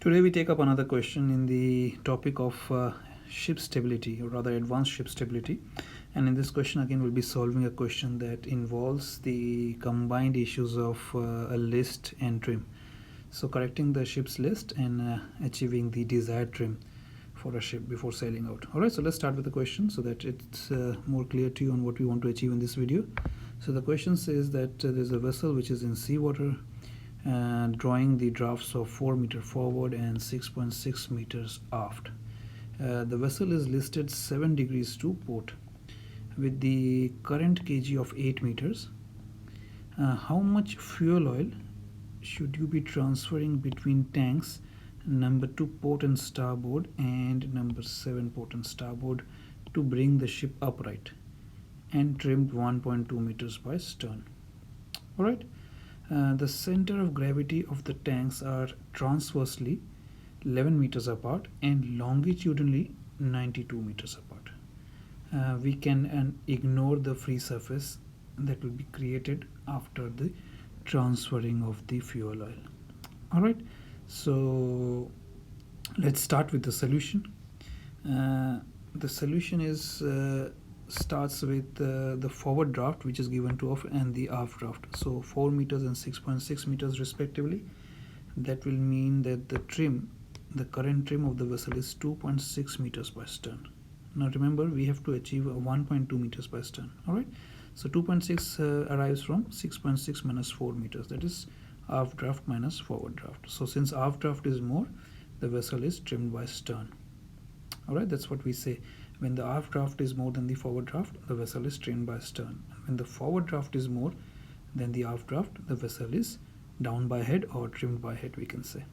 Today we take up another question in the topic of ship stability, or rather advanced ship stability. And in this question again we'll be solving a question that involves the combined issues of a list and trim. So correcting the ship's list and achieving the desired trim for a ship before sailing out. Alright, so let's start with the question so that it's more clear to you on what we want to achieve in this video. So the question says that there's a vessel which is in seawater drawing the drafts of 4 meters forward and 6.6 meters aft. The vessel is listed 7 degrees to port with the current kg of 8 meters. How much fuel oil should you be transferring between tanks number 2 port and starboard and number 7 port and starboard to bring the ship upright and trimmed 1.2 meters by stern? Alright. The center of gravity of the tanks are transversely 11 meters apart and longitudinally 92 meters apart. We can ignore the free surface that will be created after the transferring of the fuel oil. Alright, so let's start with the solution. The solution is starts with the forward draft, which is given to us, and the aft draft. So 4 meters and 6.6 meters respectively. That will mean that the current trim of the vessel is 2.6 meters per stern. Now remember, we have to achieve a 1.2 meters per stern. Alright, so 2.6 arrives from 6.6 minus 4 meters. That is aft draft minus forward draft. So since aft draft is more, the vessel is trimmed by stern. Alright, that's what we say. When the aft draft is more than the forward draft, the vessel is trimmed by stern. When the forward draft is more than the aft draft, the vessel is down by head or trimmed by head, we can say.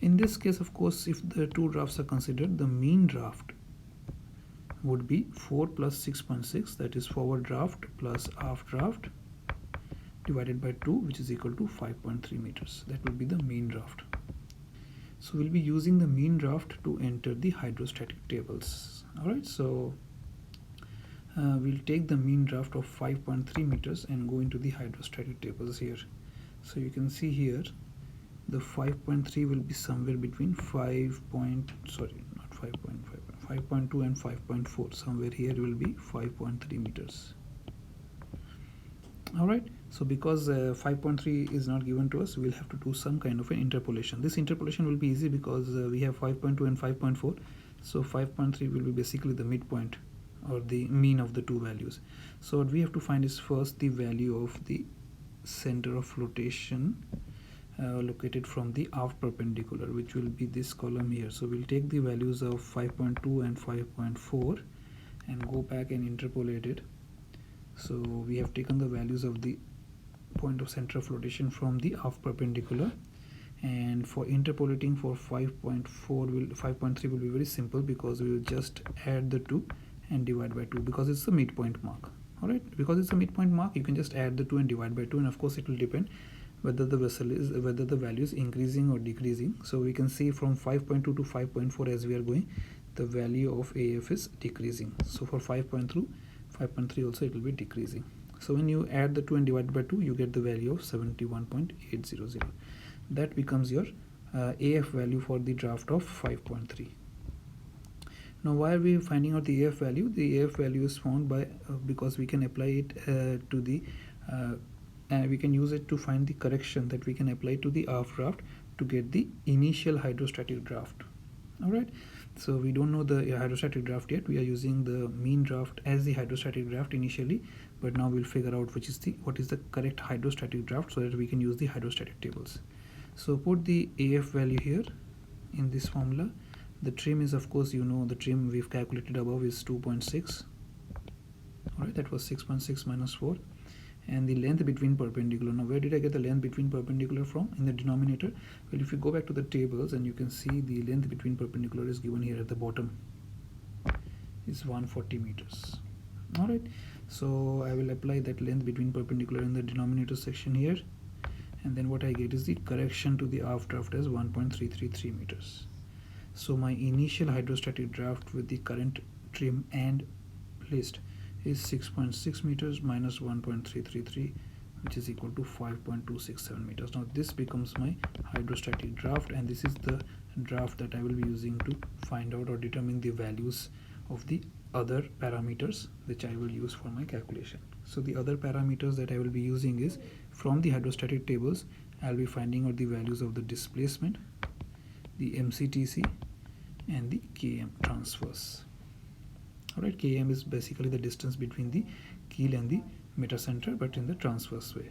In this case, of course, if the two drafts are considered, the mean draft would be 4 plus 6.6, that is forward draft plus aft draft divided by 2, which is equal to 5.3 meters. That will be the mean draft. So we'll be using the mean draft to enter the hydrostatic tables. Alright, so we'll take the mean draft of 5.3 meters and go into the hydrostatic tables here. So you can see here the 5.3 will be somewhere between 5.2 and 5.4. Somewhere here will be 5.3 meters. Alright, so because 5.3 is not given to us, we'll have to do some kind of an interpolation. This interpolation will be easy because we have 5.2 and 5.4. So 5.3 will be basically the midpoint or the mean of the two values. So what we have to find is first the value of the center of flotation located from the aft perpendicular, which will be this column here. So we'll take the values of 5.2 and 5.4 and go back and interpolate it. So we have taken the values of the point of center of flotation from the aft perpendicular, and for interpolating for 5.3 will be very simple because we will just add the 2 and divide by 2 because it's the midpoint mark. Alright, because it's a midpoint mark, you can just add the 2 and divide by 2, and of course it will depend whether the value is increasing or decreasing. So we can see from 5.2 to 5.4 as we are going, the value of AF is decreasing. So for 5.3 also it will be decreasing. So when you add the 2 and divide by 2, you get the value of 71.800. That becomes your AF value for the draft of 5.3. Now why are we finding out the AF value? The AF value is found by because we can apply it to the we can use it to find the correction that we can apply to the aft draft to get the initial hydrostatic draft. Alright, so we don't know the hydrostatic draft yet. We are using the mean draft as the hydrostatic draft initially, but now we'll figure out what is the correct hydrostatic draft so that we can use the hydrostatic tables. So put the AF value here in this formula. The trim is, of course, you know, the trim we've calculated above is 2.6. Alright, that was 6.6 minus 4. And the length between perpendicular. Now where did I get the length between perpendicular from? In the denominator. Well, if you go back to the tables, and you can see the length between perpendicular is given here at the bottom. It's 140 meters. Alright, so I will apply that length between perpendicular in the denominator section here, and then what I get is the correction to the aft draft as 1.333 meters. So my initial hydrostatic draft with the current trim and list is 6.6 meters minus 1.333 which is equal to 5.267 meters. Now this becomes my hydrostatic draft, and this is the draft that I will be using to find out or determine the values of the other parameters which I will use for my calculation. So the other parameters that I will be using is, from the hydrostatic tables I'll be finding out the values of the displacement, the MCTC, and the km transverse. Alright, km is basically the distance between the keel and the metacenter, but in the transverse way.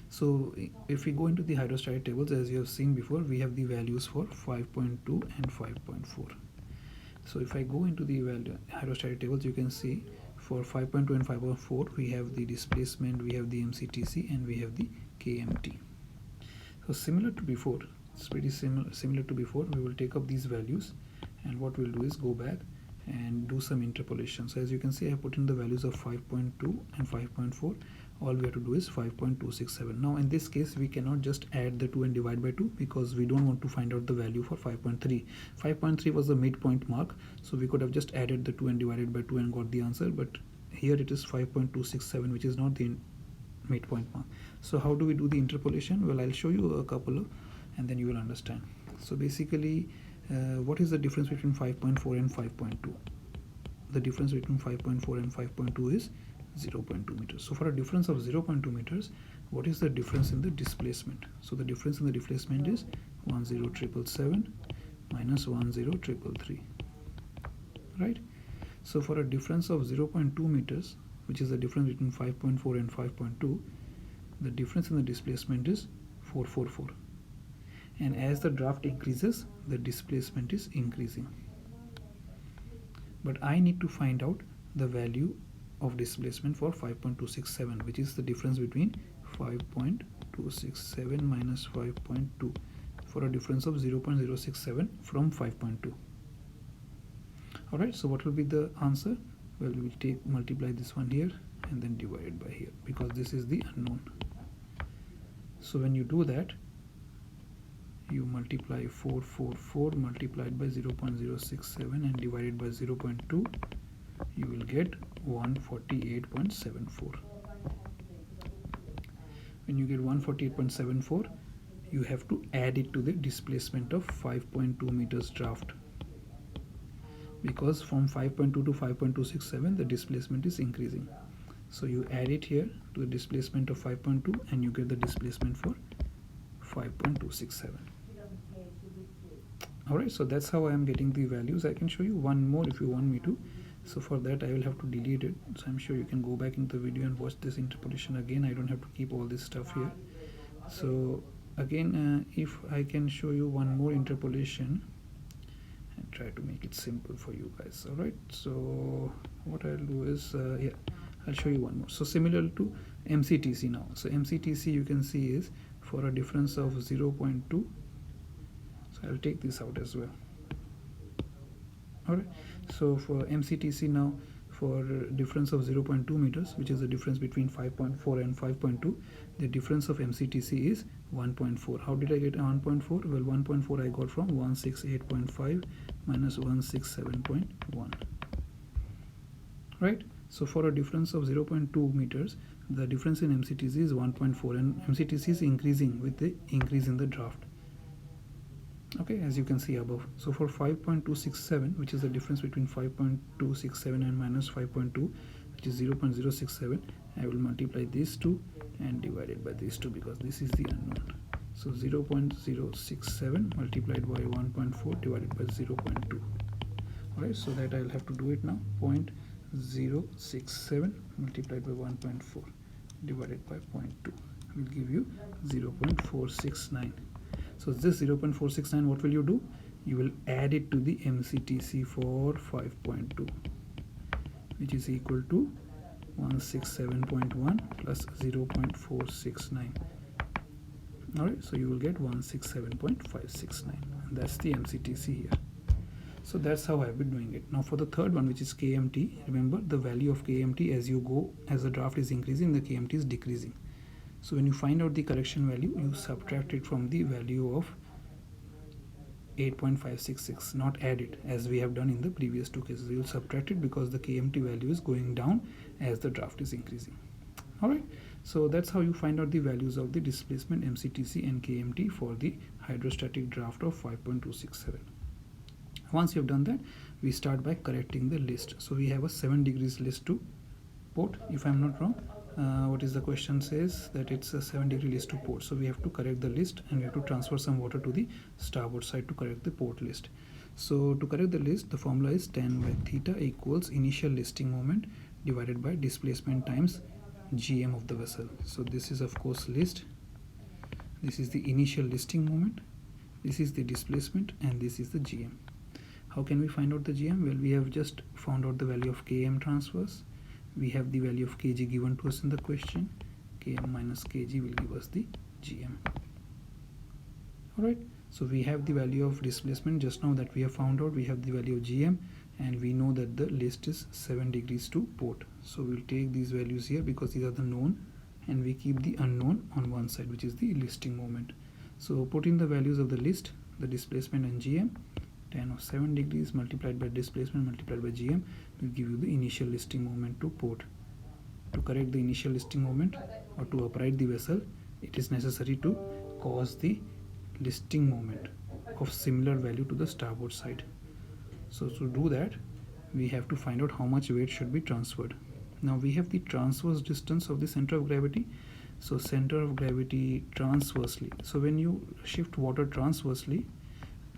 So if we go into the hydrostatic tables, as you have seen before, we have the values for 5.2 and 5.4. So if I go into the hydrostatic tables, you can see for 5.2 and 5.4 we have the displacement, we have the MCTC, and we have the KMT. So similar to before, it's pretty similar to before, we will take up these values, and what we'll do is go back and do some interpolation. So as you can see, I have put in the values of 5.2 and 5.4. All we have to do is 5.267. Now in this case we cannot just add the 2 and divide by 2, because we don't want to find out the value for 5.3. 5.3 was the midpoint mark, so we could have just added the 2 and divided by 2 and got the answer, but here it is 5.267, which is not the midpoint mark. So how do we do the interpolation? Well, I'll show you a couple of, and then you will understand. So basically, what is the difference between 5.4 and 5.2? The difference between 5.4 and 5.2 is 0.2 meters. So for a difference of 0.2 meters, what is the difference in the displacement? So the difference in the displacement is 10,777 minus 10,333, right? So for a difference of 0.2 meters, which is the difference between 5.4 and 5.2, the difference in the displacement is 444. And as the draft increases, the displacement is increasing. But I need to find out the value of displacement for 5.267, which is the difference between 5.267 minus 5.2, for a difference of 0.067 from 5.2. Alright, so what will be the answer? Well, we will multiply this one here and then divide it by here, because this is the unknown. So when you do that, you multiply 444 multiplied by 0.067 and divided by 0.2, you will get 148.74. When you get 148.74, you have to add it to the displacement of 5.2 meters draft, because from 5.2 to 5.267 the displacement is increasing. So you add it here to the displacement of 5.2 and you get the displacement for 5.267. Alright, so that's how I am getting the values. I can show you one more if you want me to. So for that I will have to delete it. So I'm sure you can go back into the video and watch this interpolation again. I don't have to keep all this stuff here. So again, if I can show you one more interpolation and try to make it simple for you guys. Alright, so what I'll do is, I'll show you one more. So similar to MCTC now. So MCTC you can see is for a difference of 0.2. So I'll take this out as well. Alright, so for MCTC now, for difference of 0.2 meters, which is the difference between 5.4 and 5.2, the difference of MCTC is 1.4. How did I get 1.4? Well, 1.4 I got from 168.5 minus 167.1. Right? So for a difference of 0.2 meters, the difference in MCTC is 1.4, and MCTC is increasing with the increase in the draft. Okay, as you can see above. So for 5.267, which is the difference between 5.267 and minus 5.2, which is 0.067, I will multiply these two and divide it by these two, because this is the unknown. So 0.067 multiplied by 1.4 divided by 0.2. Alright, so that I'll have to do it now. 0.067 multiplied by 1.4 divided by 0.2 will give you 0.469. So this 0.469, what will you do? You will add it to the MCTC for 5.2, which is equal to 167.1 plus 0.469. Alright, so you will get 167.569, and that's the MCTC here. So that's how I've been doing it. Now for the third one, which is KMT, remember the value of KMT, as you go, as the draft is increasing, the KMT is decreasing. So when you find out the correction value, you subtract it from the value of 8.566, not add it as we have done in the previous two cases. You will subtract it because the KMT value is going down as the draft is increasing. Alright, So that's how you find out the values of the displacement MCTC and KMT for the hydrostatic draft of 5.267. Once you've done that, we start by correcting the list. So we have a 7 degrees list to port, if I'm not wrong. What is the question says that it's a 7 degree list to port, so we have to correct the list and we have to transfer some water to the starboard side to correct the port list. So to correct the list, the formula is tan by theta equals initial listing moment divided by displacement times GM of the vessel. So this is of course list, this is the initial listing moment, this is the displacement, and this is the GM. How can we find out the GM? Well, we have just found out the value of KM transverse. We have the value of kg given to us in the question. Km minus kg will give us the GM. Alright, so we have the value of displacement just now that we have found out. We have the value of GM, and we know that the list is 7 degrees to port. So we'll take these values here because these are the known, and we keep the unknown on one side, which is the listing moment. So put in the values of the list, the displacement, and GM. Tan of 7 degrees multiplied by displacement multiplied by GM will give you the initial listing moment to port. To correct the initial listing moment or to upright the vessel, it is necessary to cause the listing moment of similar value to the starboard side. So to do that, we have to find out how much weight should be transferred. Now we have the transverse distance of the center of gravity. So center of gravity transversely. So when you shift water transversely,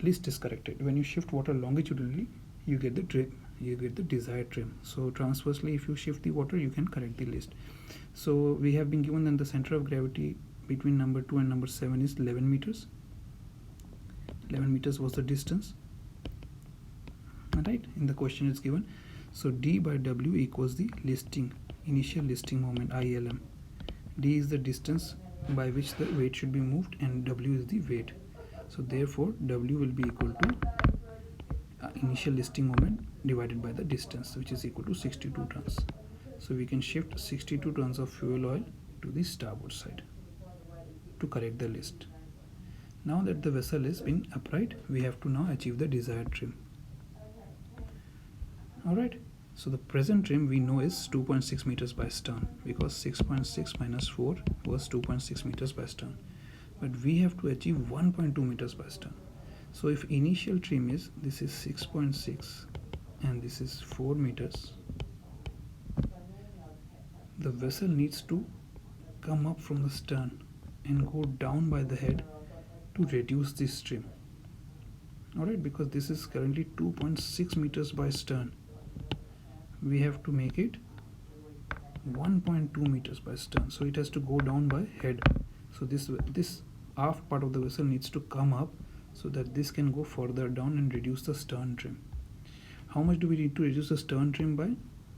list is corrected. When you shift water longitudinally, you get the trim, you get the desired trim. So transversely, if you shift the water, you can correct the list. So we have been given that the center of gravity between number 2 and number 7 is 11 meters. 11 meters was the distance. Alright, in the question it's given. So D by W equals the listing, initial listing moment, ILM. D is the distance by which the weight should be moved, and W is the weight. So therefore W will be equal to initial listing moment divided by the distance, which is equal to 62 tons. So we can shift 62 tons of fuel oil to the starboard side to correct the list. Now that the vessel is been upright, we have to now achieve the desired trim. Alright, so the present trim we know is 2.6 meters by stern, because 6.6 minus 4 was 2.6 meters by stern. But we have to achieve 1.2 meters per stern. So if initial trim is, this is 6.6 and this is 4 meters, the vessel needs to come up from the stern and go down by the head to reduce this trim. Alright, because this is currently 2.6 meters by stern, we have to make it 1.2 meters by stern. So it has to go down by head. So this aft part of the vessel needs to come up so that this can go further down and reduce the stern trim. How much do we need to reduce the stern trim by?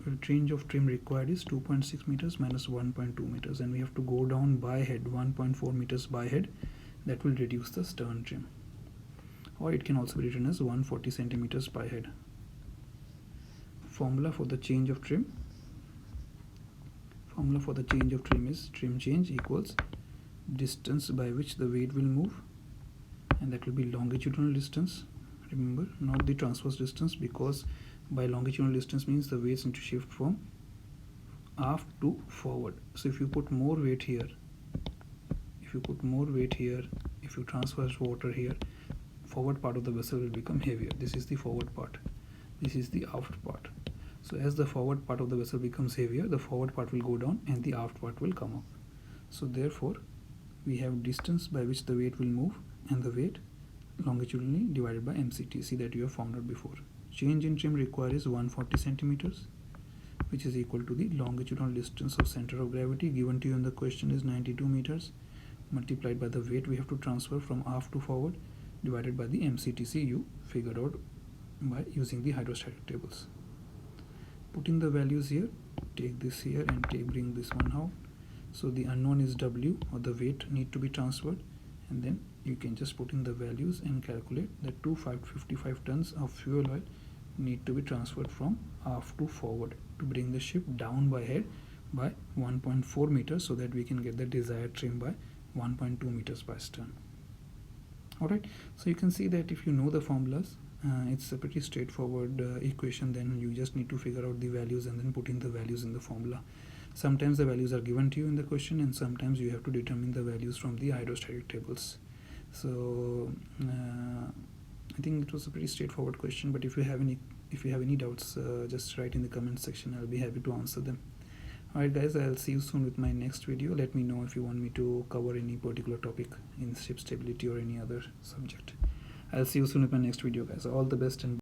Well, range of trim required is 2.6 meters minus 1.2 meters, and we have to go down by head 1.4 meters by head. That will reduce the stern trim, or it can also be written as 140 centimeters by head. Formula for the change of trim. Formula for the change of trim is trim change equals distance by which the weight will move, and that will be longitudinal distance. Remember, not the transverse distance, because by longitudinal distance means the weights need to shift from aft to forward. So if you put more weight here, if you transfer water here, forward part of the vessel will become heavier. This is the forward part, this is the aft part. So as the forward part of the vessel becomes heavier, the forward part will go down and the aft part will come up. So therefore we have distance by which the weight will move and the weight longitudinally divided by MCTC that you have found out before. Change in trim required is 140 centimeters, which is equal to the longitudinal distance of center of gravity given to you in the question is 92 meters, multiplied by the weight we have to transfer from aft to forward, divided by the MCTC you figured out by using the hydrostatic tables. Putting the values here, take this here and bring this one out. So the unknown is W, or the weight need to be transferred, and then you can just put in the values and calculate that 255 tons of fuel oil need to be transferred from aft to forward to bring the ship down by head by 1.4 meters, so that we can get the desired trim by 1.2 meters per stern. Alright, so you can see that if you know the formulas, it's a pretty straightforward equation. Then you just need to figure out the values and then put in the values in the formula. Sometimes the values are given to you in the question, and sometimes you have to determine the values from the hydrostatic tables. So I think it was a pretty straightforward question, but if you have any doubts, just write in the comment section. I'll be happy to answer them. Alright guys, I'll see you soon with my next video. Let me know if you want me to cover any particular topic in ship stability or any other subject. I'll see you soon with my next video, guys. All the best and